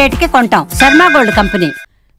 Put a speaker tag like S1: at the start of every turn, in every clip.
S1: రేటుకి కొంటాం. Sharma gold company.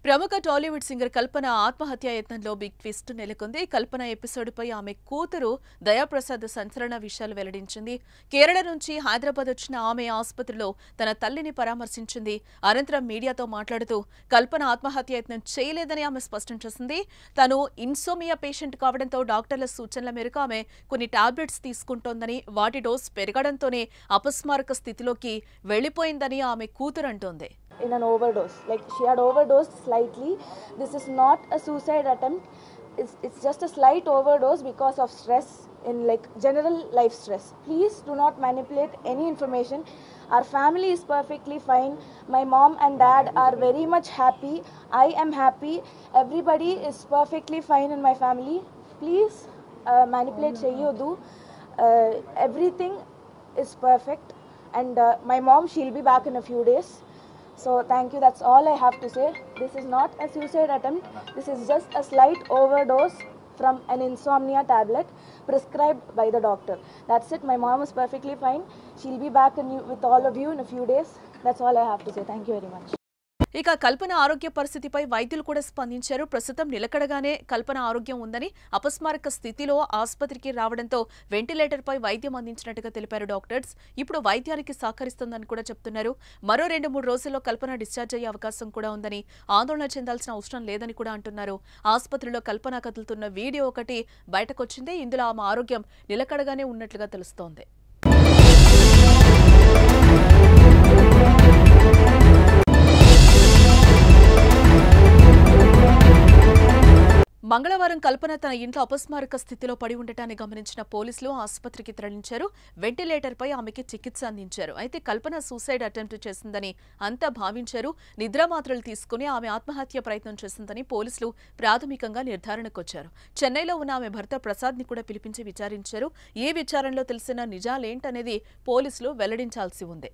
S2: ప్రముఖ టాలీవుడ్ సింగర్ కల్పన ఆత్మహత్య యత్నంలో బిగ్ ట్విస్ట్ నెలకొంది. కల్పన ఎపిసోడ్పై ఆమె కూతురు దయాప్రసాద్ సంచలన విషయాలు వెల్లడించింది. కేరళ నుంచి హైదరాబాద్ వచ్చిన ఆమె ఆసుపత్రిలో తన తల్లిని పరామర్శించింది. అనంతరం మీడియాతో మాట్లాడుతూ కల్పన ఆత్మహత్య యత్నం చేయలేదని ఆమె స్పష్టం చేసింది. తను ఇన్సోమియా పేషెంట్ కావడంతో డాక్టర్ల సూచనల మేరకు ఆమె కొన్ని టాబ్లెట్స్ తీసుకుంటోందని, వాటి డోస్ పెరగడంతోనే అపస్మారక స్థితిలోకి వెళ్లిపోయిందని ఆమె కూతురు అంటోంది.
S3: In an overdose, like she had overdosed slightly. This is not a suicide attempt. It's just a slight overdose because of stress, in like general life stress. Please do not manipulate any information. Our family is perfectly fine. My mom and dad are very much happy. I am happy. Everybody is perfectly fine in my family. Please manipulate cheyodu. Everything is perfect, and my mom, she'll be back in a few days. So thank you, that's all I have to say. This is not a suicide attempt. This is just a slight overdose from an insomnia tablet prescribed by the doctor. That's it. My mom is perfectly fine. She'll be back with all of you in a few days. That's all I have to say. Thank you very much.
S2: ఇక కల్పన ఆరోగ్య పరిస్థితిపై వైద్యులు కూడా స్పందించారు. ప్రస్తుతం నిలకడగానే కల్పన ఆరోగ్యం ఉందని, అపస్మారక స్థితిలో ఆసుపత్రికి రావడంతో వెంటిలేటర్పై వైద్యం అందించినట్టుగా తెలిపారు డాక్టర్స్. ఇప్పుడు వైద్యానికి సహకరిస్తుందని కూడా చెప్తున్నారు. మరో 2-3 రోజుల్లో కల్పన డిశ్చార్జ్ అయ్యే అవకాశం కూడా ఉందని, ఆందోళన చెందాల్సిన అవసరం లేదని కూడా అంటున్నారు. ఆసుపత్రిలో కల్పన కదులుతున్న వీడియో ఒకటి బయటకొచ్చింది. ఇందులో ఆమె ఆరోగ్యం నిలకడగానే ఉన్నట్లుగా తెలుస్తోంది. మంగళవారం కల్పన తన ఇంట్లో అపస్మారక స్థితిలో పడి ఉండటాన్ని గమనించిన పోలీసులు ఆసుపత్రికి తరలించారు. వెంటిలేటర్పై ఆమెకి చికిత్స అందించారు. అయితే కల్పన సూసైడ్ అటెంప్ట్ చేసిందని అంతా భావించారు. నిద్రామాత్రలు తీసుకుని ఆమె ఆత్మహత్య ప్రయత్నం చేసిందని పోలీసులు ప్రాథమికంగా నిర్ధారణకొచ్చారు. చెన్నైలో ఉన్న ఆమె భర్త ప్రసాద్ ని కూడా పిలిపించి విచారించారు. ఈ విచారణలో తెలిసిన నిజాలేంటనేది పోలీసులు వెల్లడించాల్సి ఉంది.